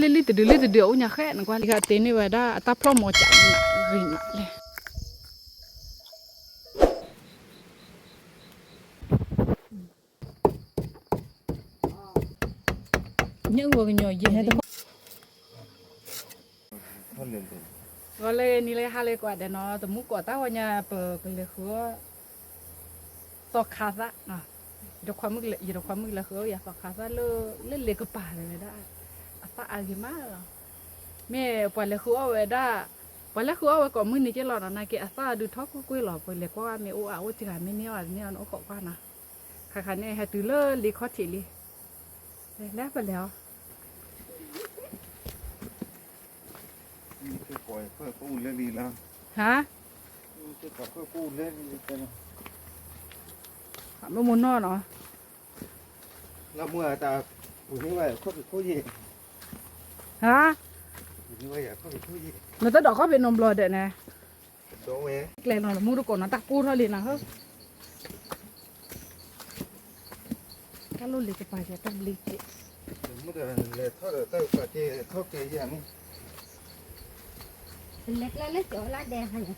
lili từ điều nhà khác nó qua cái tên này vậy đó ta pro một chạm rồi nè những người nhỏ gì hết gọi lên ni lên hai lên quả để nó tụi múc quả tao nhà bờ cái lệ khứa so khá ra à được khoa mức lệ gì được khoa mức là khứa ya so khá ra lên lệ cái bà này đó apa lagi mah me pale khứa vậy đó pale khứa vậy còn mình cái lò này cái apa được thóc quê lò pale qua me ô áo chỉ là me neo nó có qua nè khá này hay từ lơ lì khó chỉ lì lẽ phải léo cái còi phơi cu lên đi là hả cái còi phơi cu lên đi cái nó muốn no nó là mưa ta như vậy có bị có gì hả như vậy có bị có gì nó tới đó có bị nồng lò đấy nè đó về lên nó mua được còn nó tắc cu thôi liền nào hơn cái lô lì cái bài cái tâm lì chị mua được để thoát được tới cả cái thoát cái gì này lấy chỗ lá đen hay nhỉ?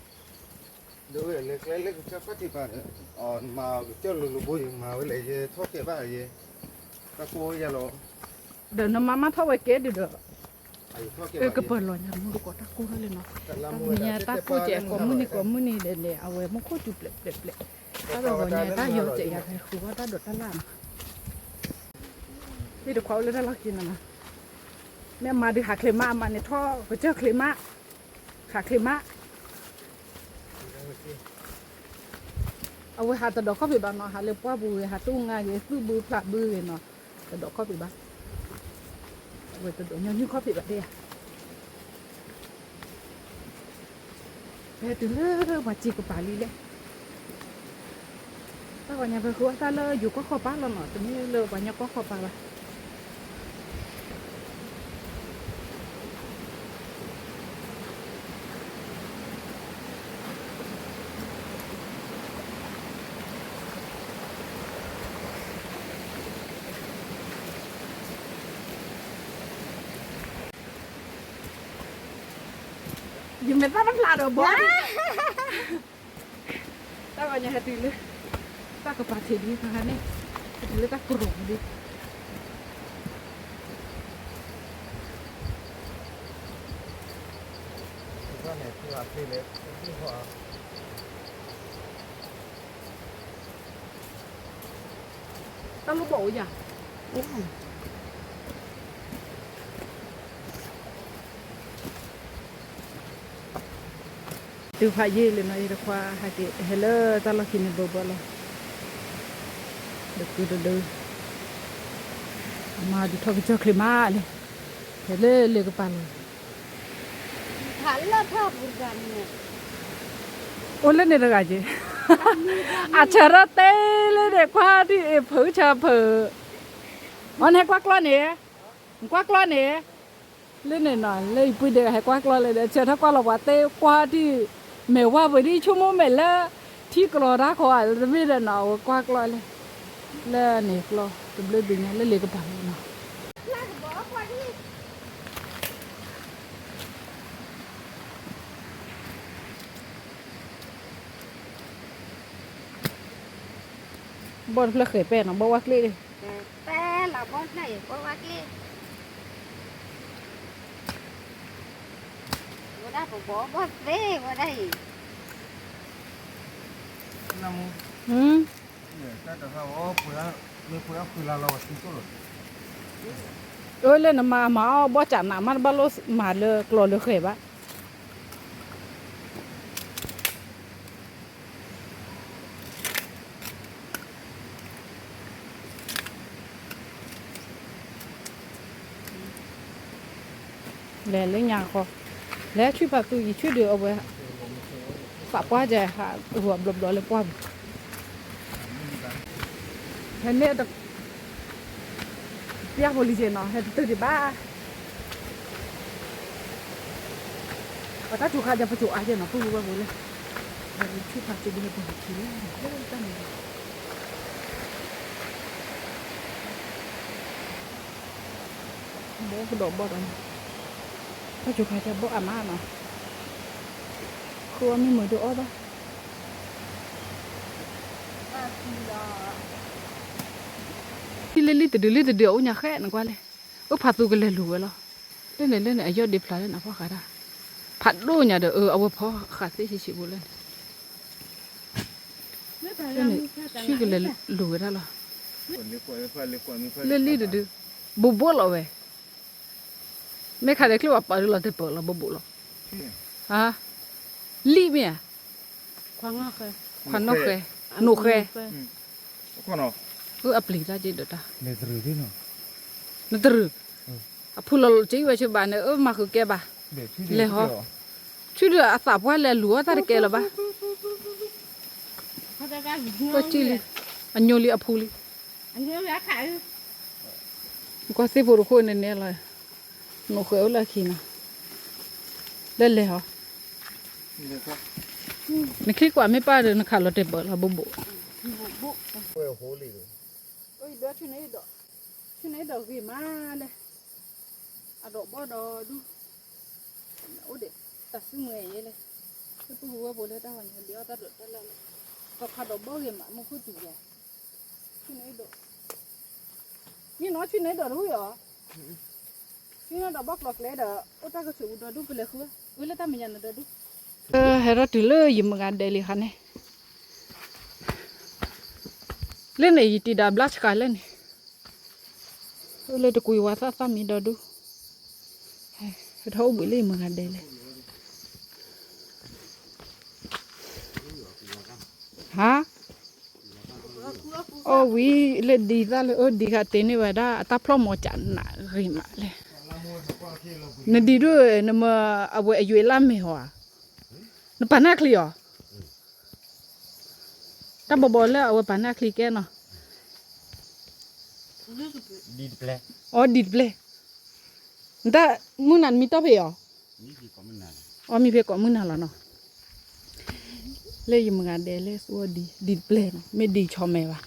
đối với lấy cái phát thì phải mà cho lù bùi mà với lại thoát cái bao gì ta cô giờ lo để nó má thôi vậy kế được thoát cái cái bờ lò nhà mua được còn tắc cu thôi liền nó nhà ta cu trẻ có mua này để ao về mua cô chụp lệ ta rồi nhà ta hiểu chị nhà thầy khu ta được ta làm đi được khoa lên ta lắc gì nè mẹ mà đi hạt khế mà này thoa cái chơi khế mà hạt khế màเอาไว้หาตะดอกข้าวผีบ้านเนาะหาเล็บว่าบูหาตู้งาเยซื้อบูพระบูเนาะตะดอกข้าวผีบ้านเอาไว้ตะดอกยังยืมข้าวผีบ้านเดียแต่ถึงเรื่องมาจีกับป่าลีเลยถ้าวันนี้ไปคุยถ้าเลยอยู่ก็ข้อป้าเราเนาะตรงนี้เลยวันนี้ก็ข้อป้าละยังไม่ต้องปลาดอกบัวถ้าวันนี้hati le tak ke pasir di sana ni le tak kurung di cái này thì là cái đấy cái họ tao lúc bộ nhỉ từ phải gì lên nói được qua hai cái hello tao là khi này bơ bơ lo được mà đi thôi cho klima này hello le cái pan Thả lớp thả bùn gan nè. ôn lên này được cái gì à chờ ra tê lên để qua đi phử chờ phử món hay quắc lo nè lên này nói lên bây giờ hay quắc lo lên để chờถ้า qua là quả tê qua đi mẹ qua với đi chung mẹ là thì cái đó khó à bây giờ nào quắc lo lên lên này lo tụi lên bình lên lấy cái bàn nào Lá bỏ qua đi. bọn là khởi bè nó bao quắc đi Té là bỏ này bỏ qua đi. Bỏ đã bỏ về vào đây. năm ừ cái đó họ bữa là lo xin số rồi ôi lên mà bỏ chả nằm mà bao lô mà lừa khởi bá lẹ lấy nhà kho lẹ chui vào tụi chui được ở vậy phá qua giờ hả hùa đập đó lên qua thế nên được biết hồi gì nó từ thì ba và ta chủ khai ra phải chủ ai chứ nó không vui vui lên rồi chui vào thì bây giờ còn chỉ là cái này bố cái đồ bọt này ก็จุกให้จะบอกอาม่าเนาะคือว่ามีมือดูอ้อปะที่เล่นลิตรเดียวอุ้ยแค่นั่นกว่าเลยผัดตัวกันเลยรู้แล้วเล่นไอ้ยอดดิบลายนะพ่อขาดาผัดดูเนี่ยเด้อเอาไว้พอขาดสิชิบุเล่นเล่นชื่อกันเลยรู้แล้วหรอเล่นลิตรเดียวบุบเราเว้ยไม่ขาดเลยคิดว่าปลาเราเตะปลาเราบุบเราฮะลีเมียควันนกเคยหนูเคยอัปลีได้จีเด็ดอ่ะ เนตรูที่เนาะ นั่นตรึพูดเราจีไว้ช่วยบ้านเนี่ยมาคือแกบ้าเลยฮะช่วยด้วยอาสาว่าเลยหลัวตาเด็กเลยบ้าก็จีเลยอันโยลีอพูลีก็สิบุรุษคนเนี่ยเลยหนูเคยเอาเลยขี้นะได้เลยฮะนี่คิดว่าไม่ป้าเดินขาเราเตะบอลเราบุบเว้ยโหลีเลยโอ้ยเดี๋ยวช่วยนี่ดอกกี่มาเลยอะดอกบ่ดอดูโอ้เด็กตัดซึ่งเมื่อยเลยคือผู้ว่าบ่ได้ตาวันเดียวตาดดตาแล้วก็ขาดดอกบ่กี่มามันคือจุกเลยช่วยนี่ดอกนี่น้อยช่วยนี่ดอกรู้เหรอช่วยนี่ดอกบ่กลอกเลยเด้อโอ้ตาก็สูดดอดูไปเลยคือเวลาตามียันดอดูให้เราถือเลยยิ้มกันเดลิคันเนี่ยเล่นไอ้ที่ดาบลัชกันเล่นเลยตะกุยว่าซามีดอดูเท่าบุรีมึงกันเดเลยฮะโอ้วิเล่นดีซะเลยดีค่ะเต้นนี่ว่าได้ตาพร้อมหมดจันหนาริมาเลยนดีด้วยนมาเอาไว้อายุล้ำไม่หัวนปานาคลีอ๋อถ้าบอกแล้วเอาไว้ปานาคลีแกเนาะดีดเปล่าอ๋อดีดเปล่าแต่มึงนั่นมีตัวเพียวอ๋อมีเพียก่อนมึงนั่นแล้วเนาะเลยยังมึงอ่ะเดเลยสัวดีดเปล่าไม่ดีชอมไหมวะ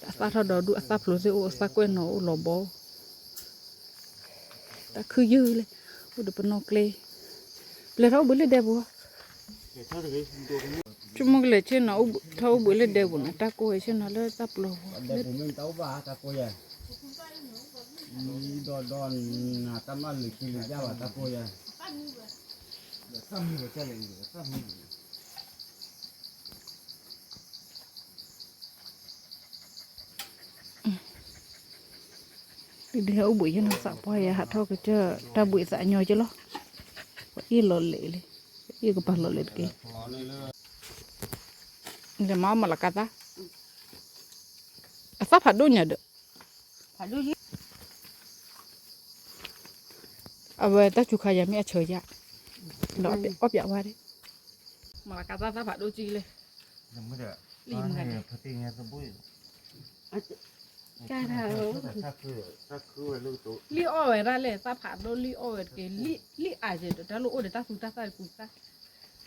อาซาทอดดูอาซาพลูเซโออาซาเกวนโนโลโบแต่คือยื้อเลยอุดปนกเลยเลยเราบุเลยเดบัวจุ่มเลยเช่นเราเราบุเลยเดบุนะตาโกยเช่นเราเลยตาปลูเดี๋ยวผมเต้าบ้าตาโกยมีดอนนาตามันหรือกินยาวตาโกยซ้ำหัวใจเลยซ้ำหัวเดี๋ยวบุยยันสับพอยหัดเท่ากับเจ้าตาบุยสายย่อยจ้ะล้ออีหล่อเละเลยอีก็ปลาหล่อเละกี่เดี๋ยวมาละกันตาสับผัดดูเนี่ยเด้อเอาไว้ตาจุกขายาไม่เฉยยะเราอบอยากว่าดิมาละกันตาสับผัดดูจีเลยยังไม่ได้ลีมกันพัดยังสมบูรณ์จ้าเถอะถ้าคือลูกตัวลีอ้อยได้เลยสับผัดดูลีอ้อยกี่ลีอาจจะเดี๋ยวเราโอ้เดี๋ยวตาสุดตาใส่กุยซะ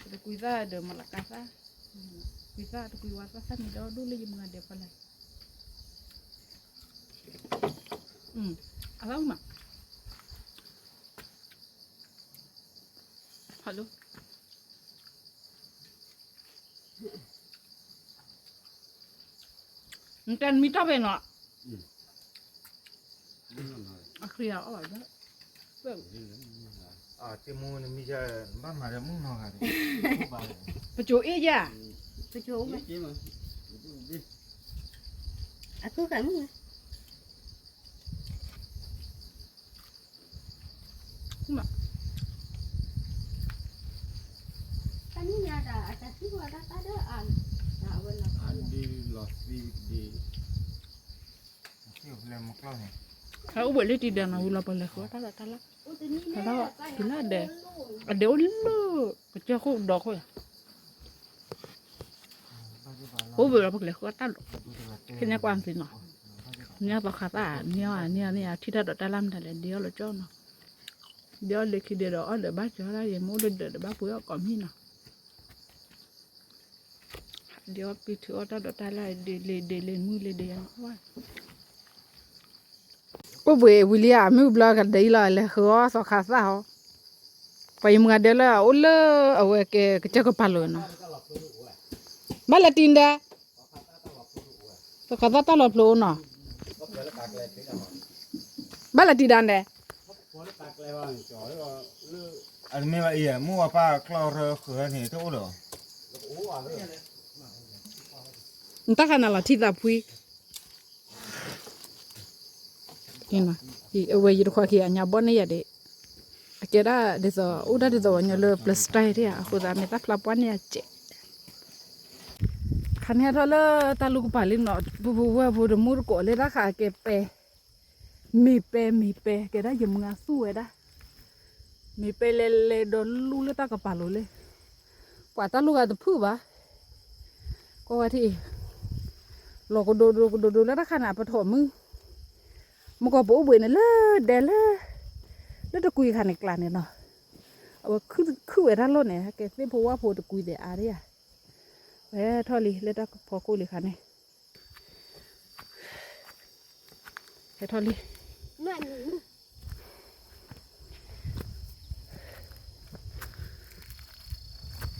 เดี๋ยวกุยซะเดี๋ยวมาละกันซะกุยซะตะกุยว่าซะมีดอดูเลยยังไงเดี๋ยวพอเลยอะไรมาฮัลโหลมันจะมีท่าเป็นเหรอเคลียร์อร่อยด้วยเจมูนมีจะบ้านมาจะมุ่งนอนกันประจุเอ๊ยจ้ะประจุไหมคือกันมั้งอันนี้เนี่ยแต่ที่ว่าได้เด้อดีหลอดดีเที่ยวเล่นมากล้องเนี่ยเขาบอกเลยทีเดียวนะอุลาไปเลยเขาตาละทีละเดี๋ยวลูกก็จะคู่ดอกเขาเขาบอกเราไปเลยเขาตาละแค่นี้ความสิเนาะเนี่ยปากขาตาเนี่ยที่ถ้าดอกตาล่ำแต่เดียวเราเจ้าเนาะเดี๋ยวเลยคิดเดี๋ยวเดี๋ยวบ้าจะอะไรอย่างโม้เดี๋ยวบ้าปุ๋ยก่อนพี่เนาะเดี๋ยวปีถือตาดอกตาละเดมือเดียวว่าโอ้เบื่อวิลเลียมไม่บล็อกกันได้เลยเขาสอขาซะเขา ไปมึงเดี๋ยวละโอ้เลเอาไว้แกจะก็พาเลยเนาะบ้านละตินเด้ตกตาลอดโลเนาะบ้านละติดันเด้ อันนี้ว่ามั่วป้าคลอเรเขือนี่ทุกเหรอ นตาขนาดละที่ตาพุยเห็นไหมอีเอาไว้ยูควาเขียนยาบ้านนี่อย่าเด็กเจด้าเดี๋ยวอุดาเดี๋ยววันนี้เลยพลัสไตร์ที่อ่ะคุณตาไม่ตัดพลับวันนี้เจ๊ขันเฮทอลตาลูกป่าลินเนาะบูดมูรโกเลยนะค่ะเก็บไปมีเปเกด้ายมึงอ่ะสู้เอด้ามีเปเลโดนลูเลตากระป๋าลูเลยกว่าตาลูกอ่ะตัวผู้ปะก็ว่าที่หลอกดูแล้วถ้าขนาดปฐมมึงก็บอกเบื่อเนี่ยเลยเดลเลยแล้วจะคุยขนาดกลางเนี่ยเนาะเอาคือเวลาโลดเนี่ยแกไม่พูดว่าพูดจะคุยเดี๋ยวอะไรอ่ะทอลีแล้วถ้าพอคุยเลยค่ะเนี่ยทอลี นั่น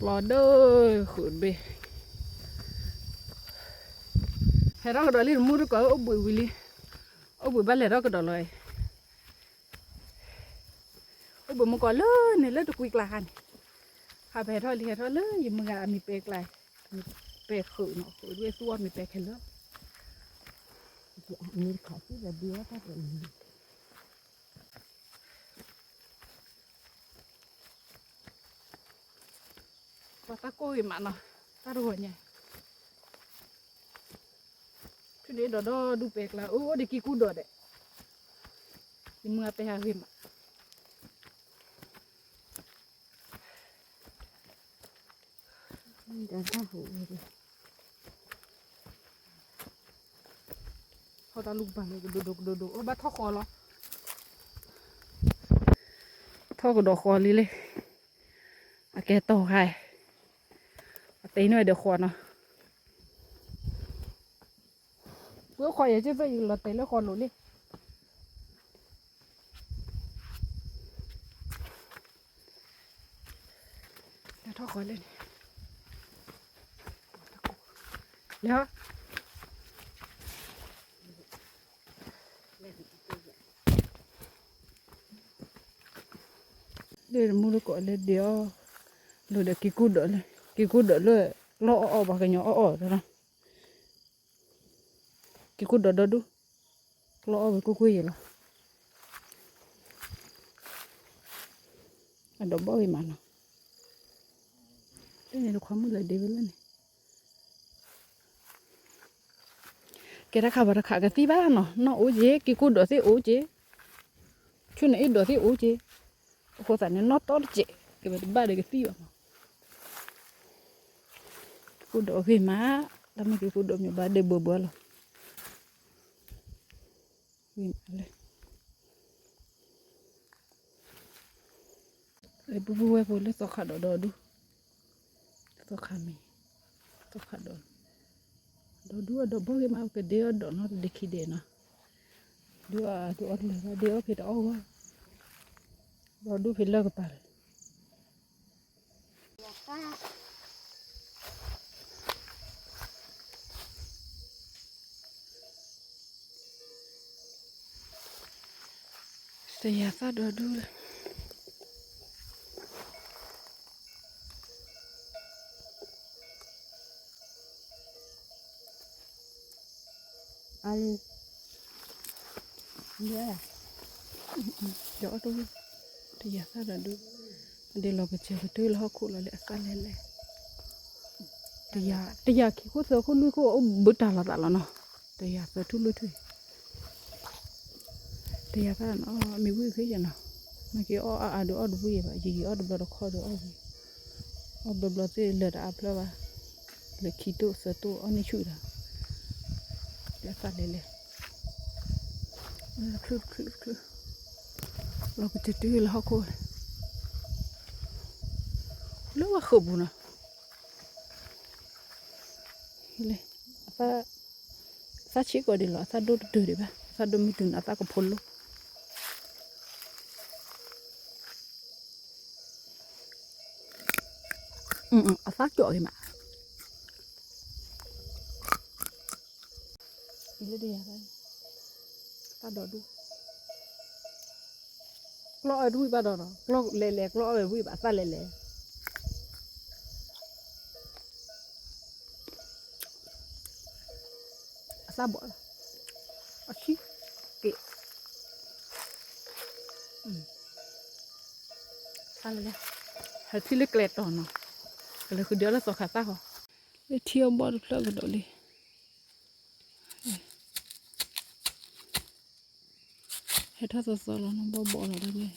รอเด้อขืนไปให้เราก็ดอลลี่มูดก็เอาบุยวิลีเอาบุยบ้านเลยเราก็ดอลเลยเอาบุยมันก็เลยเนี่ยแล้วจะคุยกลางหาไปให้ทอลีให้ทอเลยยังมึงอ่ะมีเปกไรมีเปกขืนเนาะขืนด้วยตัวมีเปกแค่เลิก มีขอที่จะเดียวถ้าเป็น ว่าตาโก้ยมันเนาะตาโรยเนี่ยชุดนี้ดอดูเปกละโอ้เด็กกี่กูดอเด็กยังมึงไปหาหิมเดินข้าหูเลย เขาตาลูกบ้านเลยดูโอ้บ้าท่อคอเหรอท่อก็ดอกคอลีเลยอะแกต่อใครตีหน่อยเดี๋ยวคอเนาะเพื่อคอยอย่าจะอยู่ละตีแล้วคอหลุดเลยเดี๋ยวท่อคอเลยแล้วเดี๋ยวมูลก่อนเลยเดี๋ยวเราเดี๋ยวกี่กูดเลยกี่กูดเลยล้อออกบางอย่างออกแล้วนะกี่กูดดูล้อออกไปกูคุยเหรออันดับบ่อยมันเนาะเดี๋ยวเราความมือเลยเดี๋ยวเลยแกได้ข่าวว่าขากันที่บ้านเนาะเนาะโอ้ยกี่กูดสิโอ้ยช่วงนี้ดสิโอ้ยคนสันนี่นอตต้นเจ๊เก็บไปบ้านเด็กที่บ้านกูดอกมาแล้วมันกูดอกมีบ้านเด็กเบื่อเลยวิ่งเลยไอ้บูไว้พอเลยสกัดดอดูสกัดมีสกัดดูดอกบ่อยมาเอาไปเดี๋ยวดอกนั่นเด็กขี้เด่นนะดูเลยเดี๋ยวผิดเอาวะดูผิดแล้วก็ไปแต่อยากซาดูเลย อะไรเนี่ย rõ tôi thì giờ sao là được để lo cái chuyện tôi lo cụ là lẽ sao lên thì giờ khi có số con nuôi có bữa trả là nó thì giờ số thu nuôi thôi thì giờ sao nó mình vui cái gì nào mà cái đồ vui vậy gì đồ bờ kho đồ bờ thì lợn áp là ba lợn khí tổ sợ tổ anh ấy chui ra để sao lên cứเราก็จะดื้อแล้วก็แล้วว่าขบุนะเลยซาชิก็ดีหรอซาดูดื้อดีป่ะซาดูไม่ถึงซาก็พ้นลูก à phát chỗ gì mà đi lên đi à đây ta đỏ đu lo ở đuôi ba đỏ đó lo lẹ lẹ lo ở đuôi bà ta lẹ lẹ sa bỏ à chi kệ sa lẹ hay thì lấy kẹt đó nó cái cứ đứa là sao khá ta hả lấy thiêu bỏ được cái đó đi hết thắt sao nó bỏ là đây này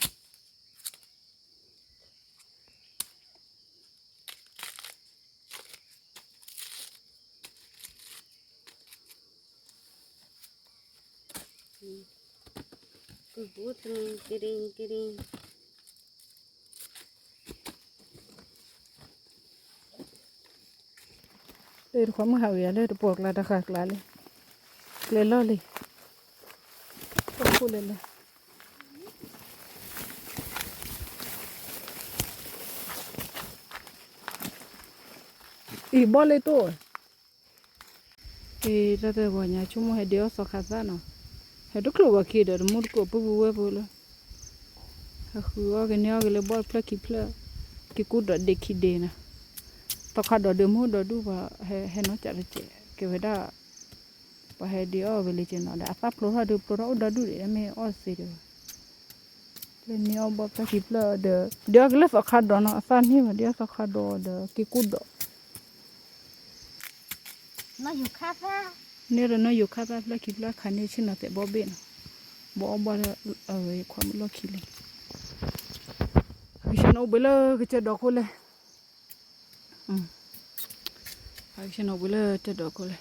cứ bút kiring đây là khoáng hậu vậy đây là buộc là đặc khác lại lên lo đi không cô lên là bỏ lên tôi thì ra đây vào nhà chúng mình đeo sọc khát ra nó hay đúc lúa kia đó mua của bố bố luôn khứa cái nhau cái lấy bỏ plek kịp plek cái cút đó để khi để nè tao khát đó mua đó đủ và hay nó chả được chết cái vậy đó và hay đeo về lấy trên nó đã pháp lúa được lúa đó đủ để em ở xí được lên nhau bỏ plek kịp plek đeo cái lấy sọc khát đó nó san hi mà đeo sọc khát đó cái cút đó nó dùng khát ra nếu là nó dùng khát ra plek kịp plek khăn đi trên nó sẽ bỏ bên bỏ ở khoang lo kỹ lên cái nó bây giờ cái chế độ cô lên cái nó bây giờ chế độ cô lên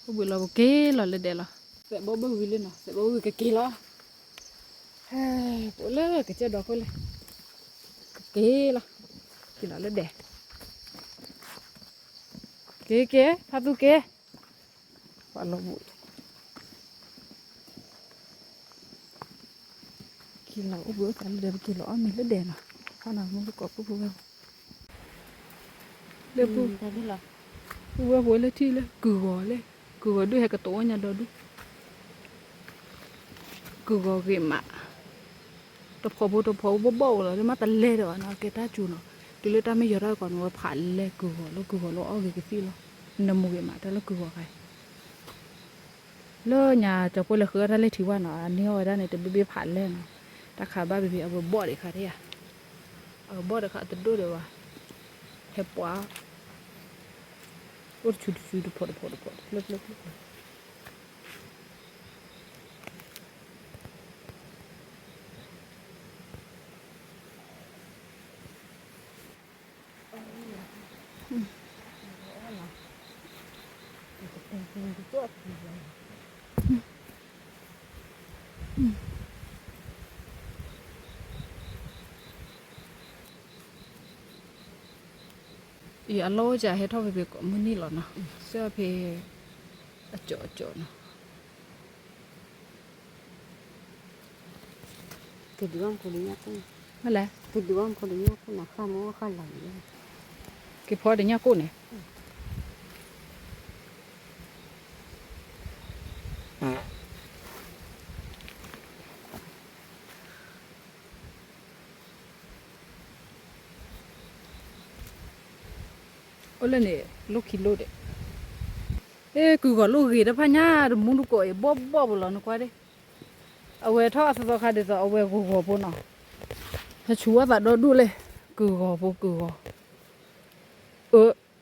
bây giờ cái là lên đây là sẽ bỏ bớt vi lên nào sẽ bỏ cái kia lo bây giờ cái chế độ cô lên cái là cái nó lên đây cái phát tu cái và nó bụi khi lẩu bữa cả đều khi lẩu mình rất đèn à con nào muốn có phụ không đều phụ ta biết là phụ với lấy chi lên cử gò đuôi hay cả tổ nhà đó đuôi cử gò ghệ mạ tập phò bố là mà ta lê rồi nó cái ta chú nó từ lê ta mới giờ ra còn ngồi phải lê cử gò nó ở cái phi lo nằm một ghệ mạ ta là cử gò cái lơ nhà cho cô là khứa ra lê thì qua nó nhiều ở đây này từ bị phải lên ta khá ba bị ở bỏ để khá thế à ở bỏ để khá từ đôi rồi à hẹp quá ôi chú phật lớp alo chả hết thôi việc của mình đi rồi nè sẽ về chỗ nè cái đường của nó cũng hay là cái đường của nó cũng là khá mua khá lắm cái phò để nhà cô này ôi lên này lúc kilo đấy ê cứ gọi lúc gì đó phải nhá được muốn được gọi bóp rồi nó qua đây ở quê thọ sao khai được ở quê gò bố nào hay chúa và đó đu lên cứ gò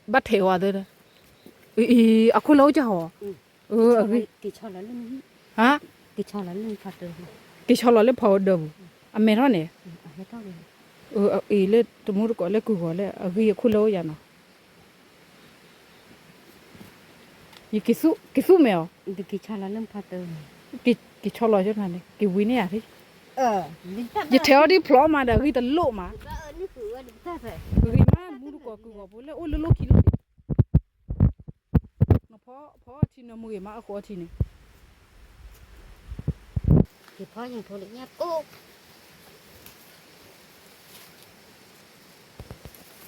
bắt thèo à đây à cô lâu chưa hả cái cho là lên hả cái cho là lên phạt được cái cho là lên phao đầu à mẹ nó này hết tao rồi lên tôi muốn được gọi lên cứ gọi lên ở cái cô lâu vậy nào cái su mèo cái cho là lên phạt được cái cho là chỗ này cái quý này à thế mình giờ theo đi plo mà đã ghi tận lộ mà nó cứ được ta phải ghi mà muốn được gọi cứ gọi bố lên ôi lô kilo nó phó thì nó mười mà khó thì này thì phó những thôi nhá cô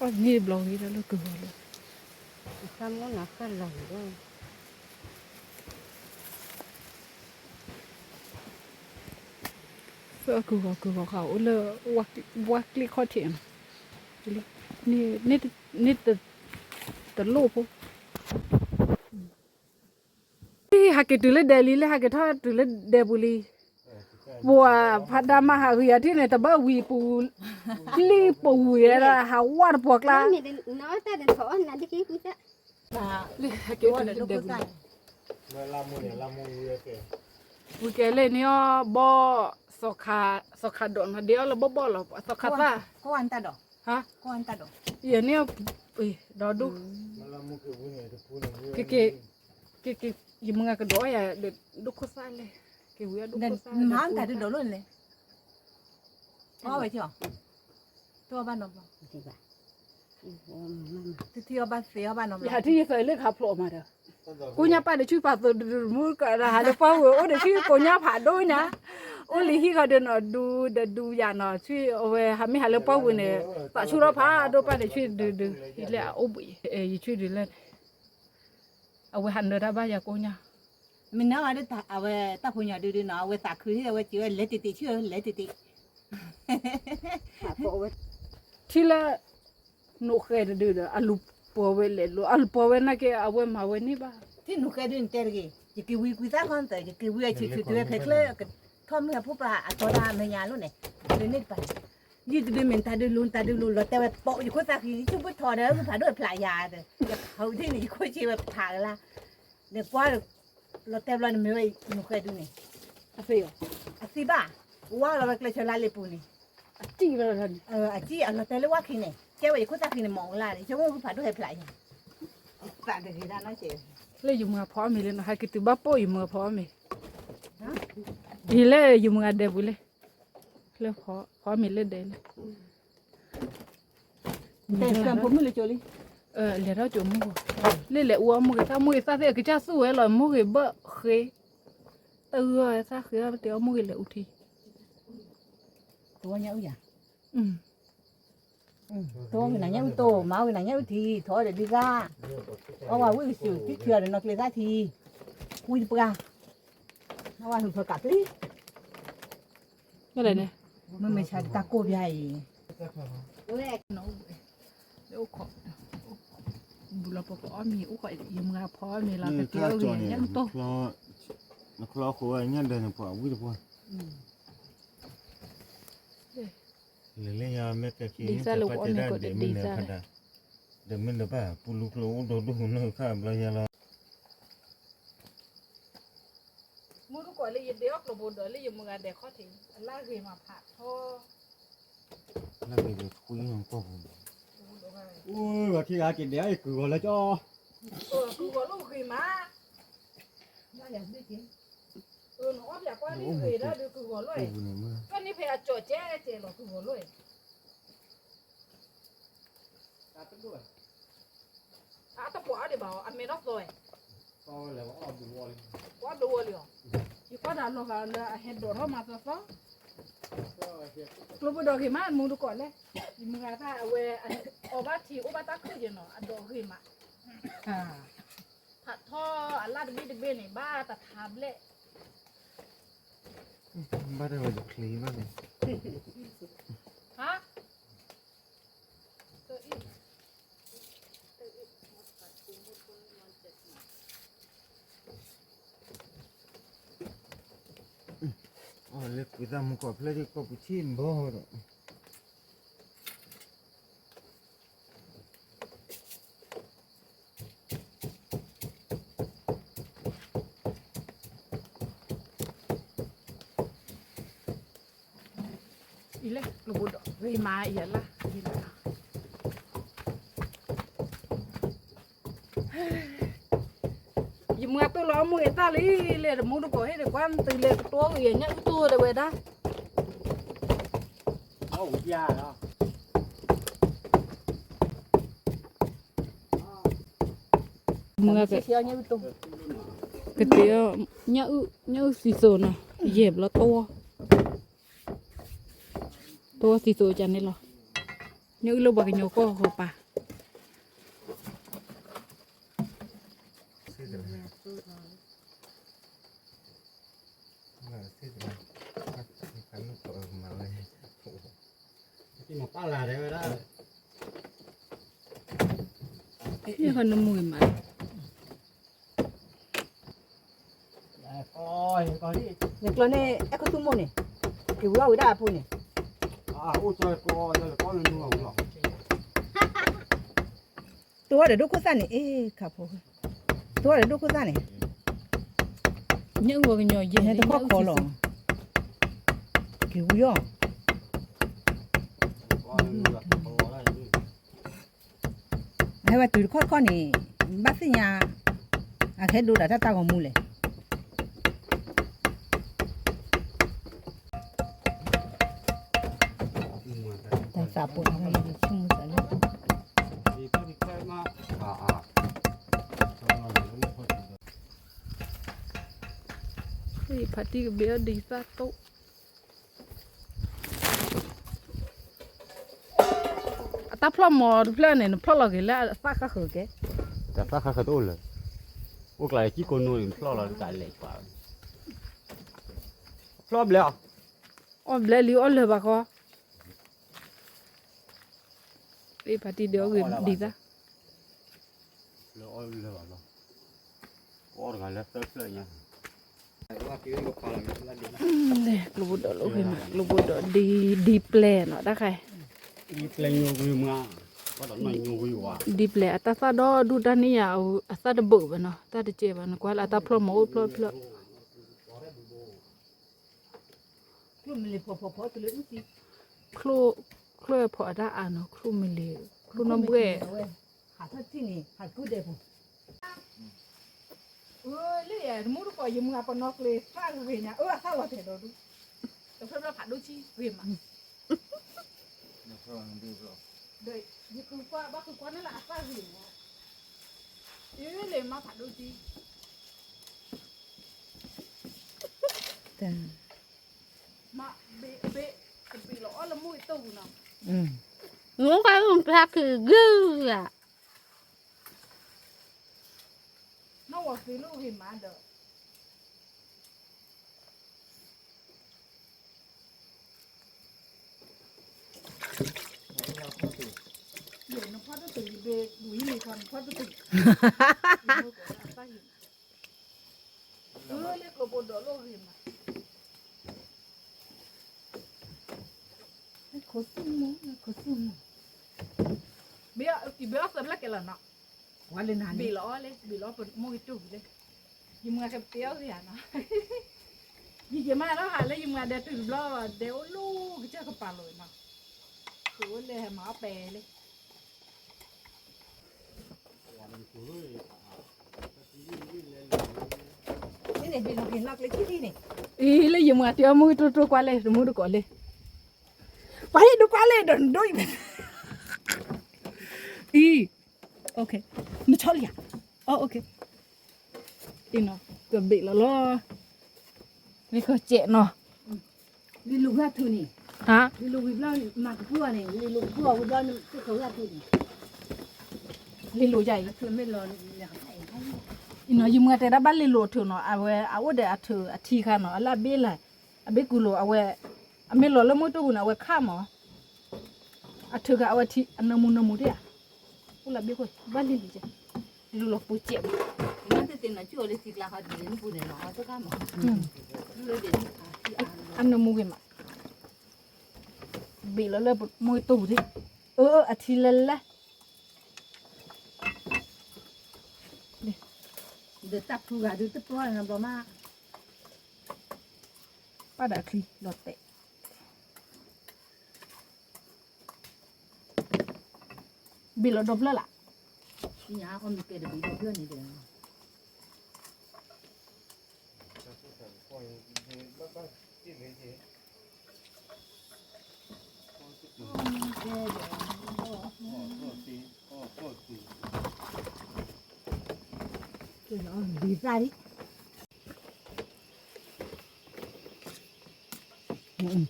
ก็นี่บล็อกนี้แล้วก็เลย Sao muốn nó khăn lòng đó. เพื่อคือเขาเลยวักลิข้อเถียงนี่แต่โลภที่หากตุเลเดลีเลยหากทอดตุเลเดบุลีบัวพัดดามาหาเฮียที่ไหนแต่บ้าวีปูลีปูเยอะหาวาดพวกละ Nói ta đến thỏ là đi kia cũng chắc. เลยหากตุเลเดบุลี มาลามูเนี่ยลามูเยอะแก วิเกเลยเนี่ยบ่สขาดอนเดียวแล้วบ่หรอกสขาซะ Có ăn ta đỏ, ฮะ có ăn ta đỏ. เดี๋ยวเนี่ยดอดู มาลามูคือผู้เนี่ยจะผู้เนี่ย keยิมงากระโดดอย่าเด็ดดุกซ่าเลยเกี่ยวดุก Nên ซ่า má ăn ta đỏ luôn này. Có vậy chưa? Tôi ban đồng. Thì bà. Mama. Tôi theo ban phía ban đồng. อย่าที่ใส่เลือกขับโผล่มาเด้อกูเนี่ยป้าเดี๋ยวช่วยป้าตัวมือก็ได้หาจะป้าเว้ยโอ้เดี๋ยวช่วยกูเนี่ยผ่าด้วยนะโอ้ลิที่เขาเดินดูอย่างน่ะช่วยเอาไว้หาไม่หาเรื่องป้าเว้ยเนี่ยป้าช่วยเราพาดูป้าเดี๋ยวช่วยดูอีเล่โอ้บุยช่วยดูเล่นเอาไว้หันเดินได้บ้างอย่ากูเนี่ย Mình nói ở đây ta về ta phụ nhà đưa nó về ta cứ thế về chưa lấy tịt chưa lấy tịt. Hả bộ với ที่ละหนูเคยดูเด้ออาลูปัวเวเลยลูอาลูปัวเวน่ะแกเอาไว้มาเวนี่บ้า Thế nó cái đừng chơi gì. Chỉ cái quý ta con tới cái quý chỉ cái phải lấy cái thom cái phụ bà cho ra mấy nhà luôn này. Đến nít bà. Như tụi mình ta đưa luôn là tao bộ gì có ta khi chúng biết thò đó phải đôi phải nhà rồi. Hầu thế này có chi mà thả ra. Để qua được là tao lên mấy nó cái đừng này. อาเฟีย Asi ba. Wa la cái chơi lại phụ này. จีเลยท่าน Chị là tao lấy qua khi này. Chơi vậy có ta khi này mỏng lại, chứ không phải đôi phải nhà. Bạn được gì ra nói chuyện. เลยอยู่เมืองพร้อมมีเลยนะให้กิตบ้าป่วยอยู่เมืองพร้อมมีอีเล่อยู่เมืองเดบุเลยเล่พร้อมมีเล่เดเลย Để làm phụ mình là chơi đi. เล่เราจมูกเล่เล่อ้วนมูกถ้ามูกซาเสียกิจ้าสู้ไอ้หล่อมูกเบะเคยซาเคยเดี๋ยวมูกเล่อุที Tôi nhau vậy. อืม Tôi người này nhau tổ, máu người này nhau thì thôi để đi ra. Ông bảo quý sự tiếp thừa để nó lấy ra thì quý đi ra. Ông bảo phải cắt đi. อะไรเนี่ย Mình xài ta cô vậy. น้องเดี๋ยวขอบุรุษพอมีอุ้ยอยู่เมืองพร้อมมีเราไปเที่ยวอย่างยังโต คลอหัวเนี่ยเดินพอวิ่งพอเลยยาเมกะกี้จะไปได้เดี๋ยวมันเนี่ยพัดเดี๋ยวมันเดี๋ยวป่ะปูลูกโลดูเนื้อข้ามเราอย่าเรา มูทุกคนเลยเดี๋ยวกระโดดเลยอยู่เมืองเด็กข้อถึงลากเรือมาผ่าท่อ แล้วไปดูคุยของพ่อผม ui và khi ai kịp đéo thì cử là cho คือว่าลูกคือมาหนูอยากว่านี่คือได้ดูคือว่าเลย ปูเนี่ยเมื่อ ก็นี่เพย์จอดแจ้หรอคือว่าเลยตะปัวเดี๋ยวบอกอเมริกาซอย coi là có làm đủ rồi ว่าดูเลยอยู่ก็ด่าเราค่ะเห็ดโดดเข้ามาซะซะกลุ่มดอกหิมะมึงดูก่อนเลยมึงถ้าเวอบ้าทีอุบัติขึ้นอยู่เนาะดอกหิมะผัดท่ออันลาดบิดเบนี่บ้าแต่ทำเละ บ้านเราจะคลีบ้างเลย ฮะ อ๋อเล็กกูทำกับเล็กก็ไปชิมบ่หรอกอีเล็กกลุ่มดอกเฮ้ยมาอีกละอีละยิมงาตัวล้อมือตาลีเลยมึงดูก่อนให้เด็กวันตีเลยตัวอย่างเงี้ยตัวเดี๋ยวเว้ยได้ ấu da đó มึงก็ Xíu nhau tổ. กระเตียวเนี่ยสีโซนอ่ะเหยียบแล้วตัวสีโซจันนี่หรอ nhớ lâu bà cái nhớ có hộp à cái một bao là đấy đó như còn nó mùi mà coi đi nhật lần này em có tung môn này kiểu đâu đã phụ này à ôi trời có lên luôn rồi tôi để đốt cô ra này ê cả phụ tôi để đốt cô ra này nhớ vào cái nhớ gì này tôi có khó lòng kiểu yo hay là từ khó này bác sĩ nhà à cái đồ đã ta còn mua này tại sao phụ nó lại đi chung một cái thì có đi chơi mà thì phải đi bia đi ra tốt ta plum mò plum này nó plum là cái là phát các khởi cáiแต่ถ้าเขาตัวเลยพวกอะไรที่คนนู้นพลอเราใจเล็กกว่าพลอบแล้ว ôm lấy liu ôm lấy bà co đi phải đi đỡ người đi ra แล้วเอาเลยว่าโอ้กันแล้วเติร์ฟเลยเนี่ย nè lục bút đỡ lục hình mà lục bút đỡ đi đi play nó đã khai มีเพลงโยกุยมาก็ต้องมาโยกุยว่า đi play ta sa đó đu đan này à sa đó bự vậy nó ta đi chơi vậy nó qua là ta plum mò plum plum lúc mình lấy phò từ lưỡi gì klu klu phở đã à nó klu mình lì klu nó bự hạt thắt chi này hạt cứ đẹp không lấy à mua được coi dùng ngà còn nó lấy pha về nhà sao là thế đó đúng tôi phải nó phạt đôi chi về mà đây như cứ qua bác cứ qua nó là pha về mà ý lấy mà phạt đôi chi mà bị lõ là mũi tù nào muốn phải không phải cứ gư à nó vào cái lũ hình mà được để nó phát nó từ về đuổi này còn phát nó từ lấy cái bộ đó lô hình mà khó xương bây giờ sớm là cái là nó quá lên hàn bị lõ phần môi chủ đấy nhưng mà cái téo gì hả nó nhưng mà nó hả lấy nhưng mà để từ lo đéo lu cái chơi cái bà lồi mà cứ lên mà bè lên cái này bị nó hiện nọc lấy cái gì này ý lấy nhưng mà téo môi trôi qua lên rồi môi được qua lên phải được qua lên đôi ý ok nó cho liền ok ý nó chuẩn bị là lo vì có trẻ nó đi lục ra thử này hả đi lục bị lao mà cái vua này đi lục vua cái bao cái khẩu ra thử này đi lùi dày thử mới lo nó dùng cái đó bắt lên lùi thử nó à để thử thi khai nó là biết lại biết cù lùi mấy lùi là mỗi chỗ nào khá mà thử cái thi nó mua đấy à cũng là biết rồi bắt lên đi lùi lùi bùi chém nó thì tiền nó chưa lấy xịt là họ đến phụ này nó tất cả mà nó đến ăn nó mua cái mà bị nó là môi tủ đi thi lên là được tập thu gà được tập qua là bao ma bắt đã khi lọt tệ bị nó đập lên lại nhà con bị kẹt được bị đập lên này được đi ra đi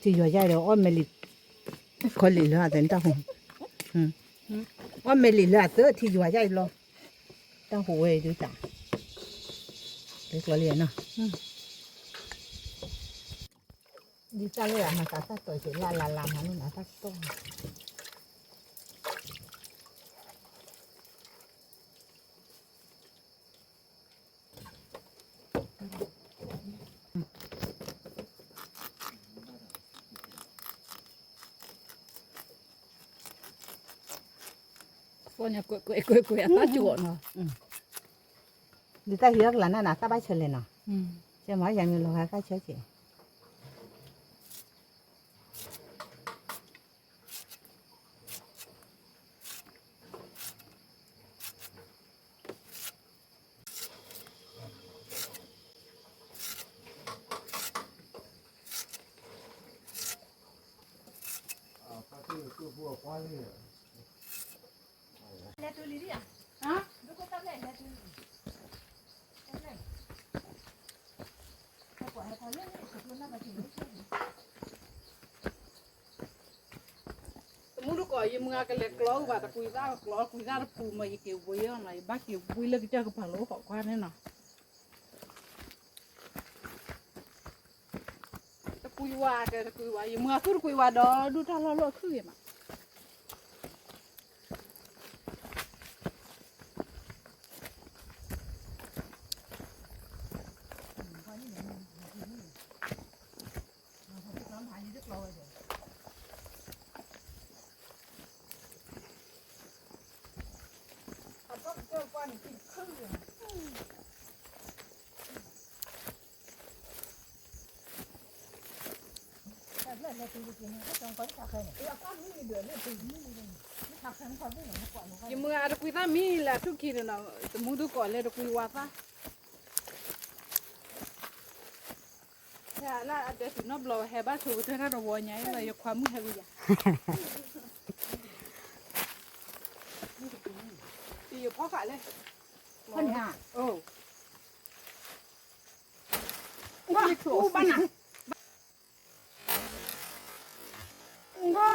chỉ rồi ra rồi ôm mày lì khỏi lì nữa đến tao không ว่าเมลิลาเตอที่อยู่ใหญ่ลงตั้งหัวดูจ้ะเด็กเราเรียนเนาะดีจ้าเลยมาตาสักตัวเฉยลามานี่นะสักตัวคนเนี่ยกุยตาจุเนาะ ดีจ้าเฮียกหลานน่ะตาใบเฉลยเนาะจะมาอย่างนี้เราให้เฉยแล้วตัวลีดิอ่ะ ฮะ ดูก็ตั้งเลยแล้วตัวลีตั้งเลยถ้าปล่อยให้เขาเล่นเนี่ยสุดมันน่าจะถึง สมมุติก็ยังมึงก็เล็กล้อว่าตะกุยซ่าปูมาอีเกี่ยวบุยอะไรบ้าเกี่ยวบุยเลิกเจ้าก็ผ่านโลกขวานนี่เนาะตะกุยว่ายังมึงคือตะกุยว่าดอดูท่าล้อคือยัง ยังมึงอาจจะคุยตามีแหละทุกทีเนาะสมมุติก่อนเลยจะคุยว่าซะแล้วอาจจะถึงนอบเราแฮบ้าถูกเท่านั้นเราวัวใหญ่เลยยกความมือให้กูอย่าตีอยู่พ่อขายเลย คนเนี่ย โอ้ว่าอู้บ้านน่ะว่า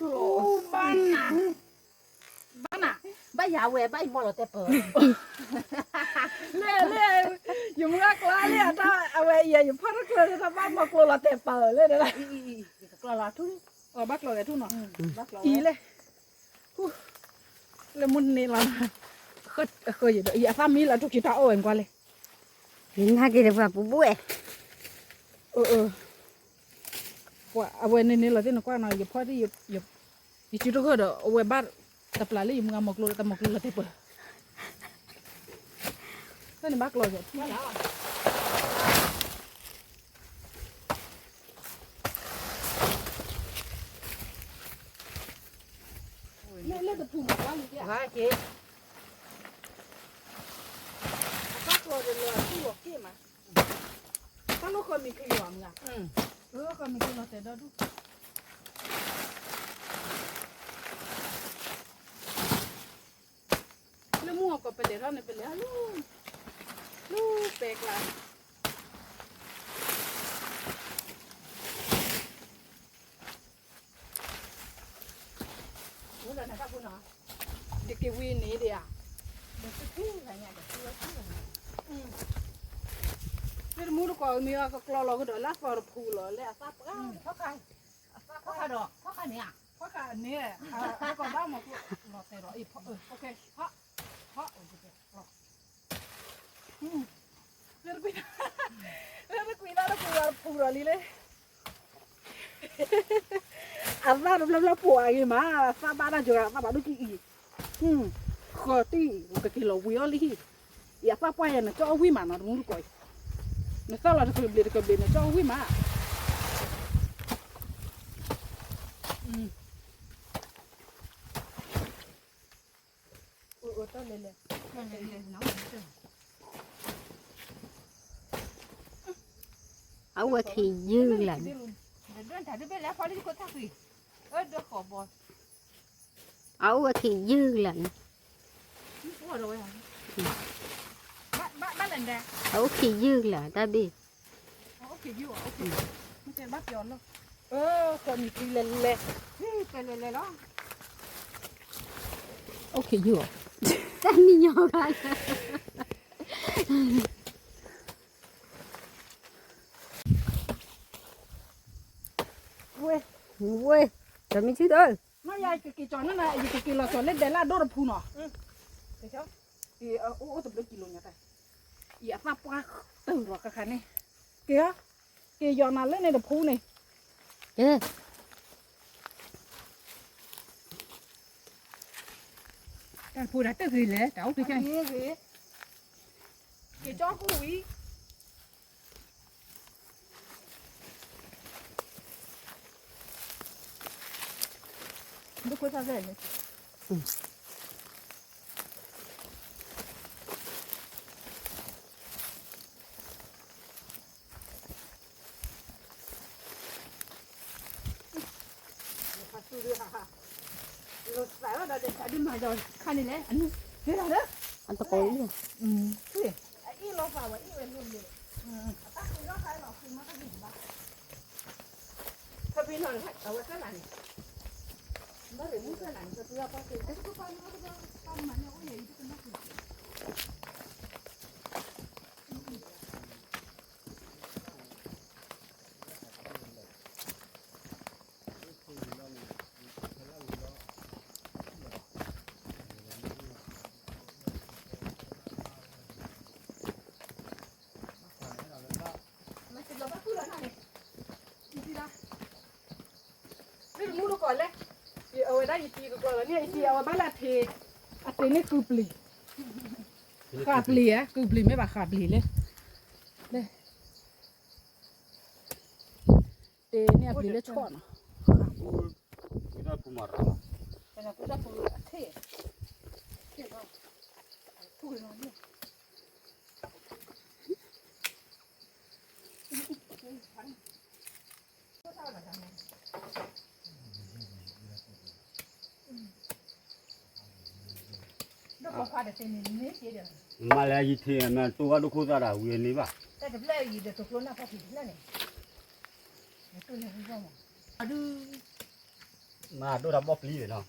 อู้บ้านน่ะใบยาเวใบหมดแล้วแต่เปิด เล่อยู่มึงรักล้าเนี่ยถ้าเอาไว้อย่าพ่อรักเลยถ้าบ้านมากลัวเราเตะเปิดเลยนะ กลาทุน บักเราแต่ทุ่นเนาะ บักเรา อีเลยเลยมุนนี่เราเคยอยู่อย่าซ้ำมีแล้วทุกทีถ้าโอนกว่าเลย Hina kira pa bubue. ว่าเอาไว้ในนี้เราที่นึกว่าหน่อยอย่าพ่อที่อย่าชิดก็เด้อเอาไว้บ้านแต่ปลาเลยมึงเอาหมกโลแต่หมกโลเราเตะเปิดนั่นบักเราอยู่เล่นแต่ปุ่มว่าอยู่เนี่ย ว่าเจ๊ บักเราเดี๋ยวเราที่หลอกที่มาถ้าเราเคยมีขยำไงเคยมีขยำแต่เราดูแล้วมั่วก็ไปเลยเราเนี่ยไปเลยลูกเปกละเด็กกีวีนี้เดียวนี่มูลก็มีก็กลัวเราก็เดี๋ยวลากฟอร์พูลเลยอ่ะซับก็เขาขาย พ่อขาดอกพ่อขาเนี่ย เพราะการนี้ก็บ้ามาพูดรอแต่รออีกโอเคเพราะโอเครอเรื่องคุยแล้วพูดอะไรเลยอันนั้นเราปวดอีมาซาบ้านจุกซาบ้านดูกี่ขอตีก็กิโลวิโอลีอย่าซาป่วยนะจ้าวิมานะมึงดูก่อยนะซาเราจะเคยเบียนะจ้าวิมาต้นเลยน้อง Awa thì dư lần. เดินถ่ายได้ไปแล้วพอที่คนทักสิเดี๋ยวขอบอล Awa thì dư lần. หัวเลยบ้านหลังแดง Awa thì dư là ta biết. โอเคอยู่โอเคไม่ใช่บ้านย้อนหรอกคนมีกินเล่ไปเลยเนาะ โอเคอยู่ 但你要看。喂，咱们去的。 nó ya cái trò nó là cái là trò lên đấy là đô là phun nó thấy chưa thì ô tập được kilo nhá tay ya fa pa từ rồi cái này kia kia giò nào lên này là phun này Kìa. cái phun đã tới gì lẽ cháu thì chơi cái cho cô ý nó có sao vậy rồi phải là để trả đi mà rồi khai này lẽ anh thế nào đó Anh ta coi đi. thế ít lo vào ít về luôn đi ta không có phải là không có cái gì mà thôi bây giờ phải ở cái này nó để muốn cái này cho tôi có cái con mà nó có gì chứ nó mua nó còn đấy, ở đây thì còn là như thì ở bán là thì tên này cướp lì, khạp lì á, cướp lì mấy bà khạp lì lên, đây, tên này lì lên chọn, Kita pumarah. cái này cũng rất là thế, thế đâu, thôi nó đi. Nó có khoa để tên này gì được. Malaysia thì mà tôi có khu ra là quyền này吧. Cái đập lại gì được tôi nó phải thịt này. Tôi này không mà. Mà tôi đã bóp lý rồi nó.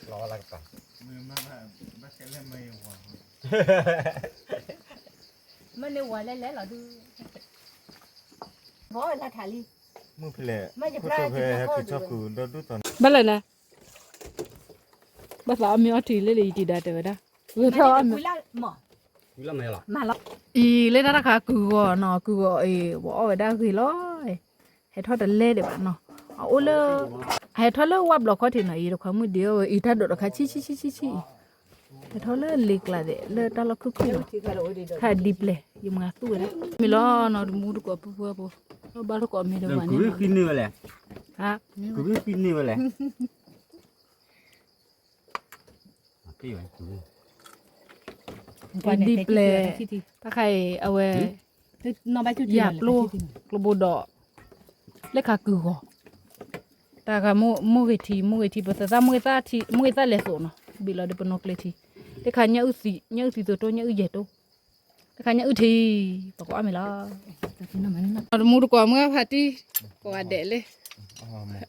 Lo là cả. mà nếu qua lấy là đưa võ là thả đi Mưa phê mà giờ cô ra tôi thì phê có cái cho cụ đôi đôi tuần Bắt lại là. Bắt lại mình chỉ lấy gì đã được đó. Vừa theo mà anh. quý là mở Quý là mày là. mà nó Ý lên đó cả cứ nó cứ bỏ ở đây gì lo. Hết thoát lên để bạn nó. Ô lơ. Hết thoát lơ web lo có thể nó ý được không một điều ý thật được cả chi. Hết thoát lơ lịch là để lơ ta lo cứ khai deep lệ nhưng mà tu đấy. Mình lo nó mua được có bùa. Nó bao có mình được Đừng mà cứ biết pin nữa lẹ. hả? Cứ biết pin nữa lẹ. Cái vậy cứ. Cái deep lệ. Ta khai ở nó bay chút Dạ luôn, bồ đỏ, lấy cả cừu gò, ta cả mua cái thì bây giờ mua ta lấy số nó, bị lo được bên nóc lấy thì, lấy cả nhớ gì rồi tôi nhớ gì đâu, lấy cả nhớ thì, bảo có mày lo, mua được quả mua phải đi, quả để lấy,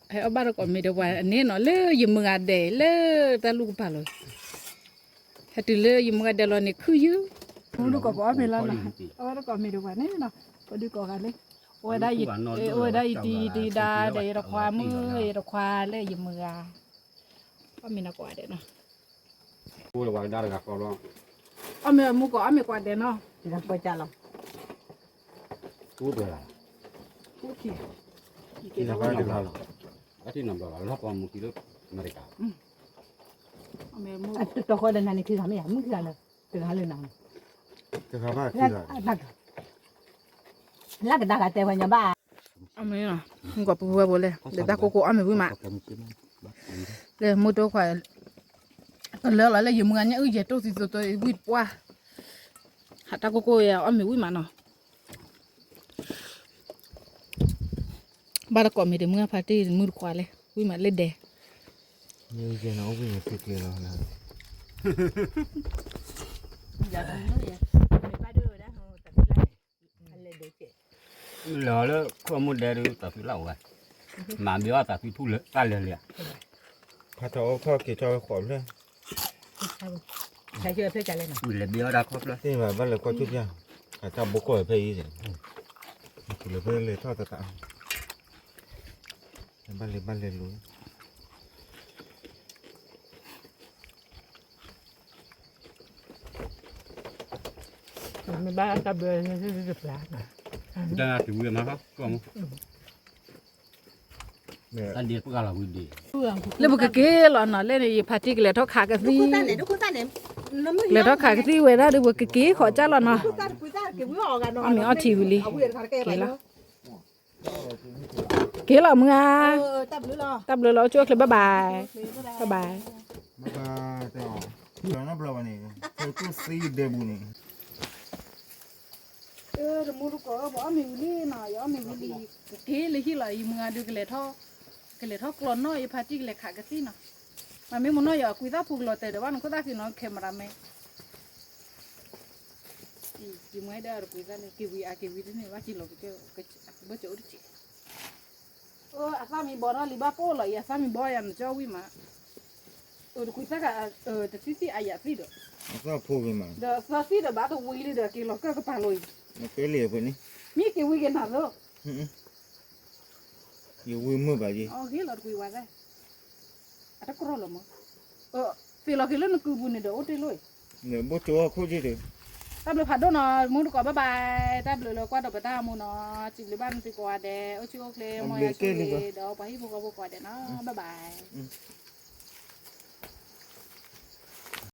hay ởบ้านก็ไม่ได้ว่าอันนี้เนาะเลยยิมงาเดเลยตาลูกป่าเลยถ้าตื่นเลยยิมงาเดลนี่คืออยู่มูดูก็บ่ไม่ละนะเอาแล้วก็ไม่ได้ว่านี่เนาะก็ดูก็กันเลยโอ้ยได้ยิโอ้ยได้ดีดาได้ดอกความือดอกควาเลยยิมงาก็มีนักกว่าเด้เนาะ Cô là ngoài đa là có lo. เอาแม่มูก็เอาแม่กว่าเด้เนาะ thì là quay trả lòng Cô rồi là. โอเค Cái là cái là. Cái thì nằm đó là có một kilo America. เอาแม่มู tôi coi lần này thì làm gì mức là từ hai lần nào cái khá ba là cái đa cái vào nhà bà เอาแม่เนาะมูก็ปูบ่เลยเดี๋ยวตาโกโก้เอาแม่วิมาเลยมูตัวควายก็เลือกแล้วเลยยิมงาเนี่ยเยตัวสิตัววิดป่ะหาตาโกโก้เอาแม่วิมาเนาะบ้านก็มีแต่เมื่อพาร์ตี้มือควายเลยวิมาเล่นเด như cái nó bị cái kia nó là giờ không nói vậy mày ba đưa đó không tập lại anh lên để chị Lỡ đó có một đề được tập phiếu lẩu vậy. Mà biểu tập phiếu thu lỡ ta lỡ lẹ. พาเท้าพ่อกี่จอยขอเลย ใช้เชื่อเพื่อจะเล่นหน่อย Ui là bia đã khóc rồi. ที่มาบ้านเลยก็ชุดยังอาจจะบุกก่อยไปอีกคือเลยเพื่อนเลยทอดตะตะบ้านเลยรู้ ไม่บ้าตะเบือจะปลา Kita nak tunggu yang mana? Kamu. เนี่ย Kan dia pun kalah gede. เลยบุกเกลอนเนาะเล่นไอ้พาติกเลยทอขากะ ลู ซี กตาเนี่ยลูกตาเนี่ยน้ำมือ เลยทอขากะซีเวลาเลยบุกเกขอจ้าลอนเนาะ ลูกตาคุยตาเก็บไว้ออกกันเนาะ เอาหนีเอาทีวีลิ เอาเวียนขาแก่ไปแล้ว เกลอมึงอ่ะ ตับหรือรอ ตับเลยเราช่วยเลยบ๊ายบายบ๊ายบาย มาต่อเดี๋ยวนับเราวันนี้คือซีเดบุนี่ เดี๋ยวมูรู้ก็บอกมีวิลีเนาะยอมีวิลีเกเลยที่เราอีมึงอ่ะดูเกเลยทอกลอนเนาะไอ้พาติกเลยขากะซีเนาะมันไม่มันเนาะอย่าคุยตาพูกโลแต่เดี๋ยวว่ามันก็ตาคือเนาะเคมราเมอีมึงได้เอาคุยตาเลยกีวีนี่ว่าจิโลก็บ่เจอดิอาซามีบอลลีบาโป้เลยอาซามีบอลยันเจ้าวิมาคุยตากะแต่ซีอายาซีเด้อ ก็พูดไปมา เด้อซีเด้อบ้าตัววีลีเด้อกิโลก็ปาลอย มาเกลี่ยไปนี่ มีกี่วีกันหาเด้อ อยู่วิ่งมือไปจี อ๋อเกลอคุยว่าได้อะตะกรอลมั้งฟีลอกิโลนึกบุญเด้อโอเตลอย เนี่ยบ่จัวคู่จีเด้อ ตับเลยผัดด้วยเนาะมูนก็บ๊ายบายตับเลยเราก็ดอกไปตามูเนาะจิบเลยบ้านสิกว่าเด้อชิโอเคมอยชิโอเคเดี๋ยวไปให้พวกเรากว่าเด้อเนาะบ๊ายบาย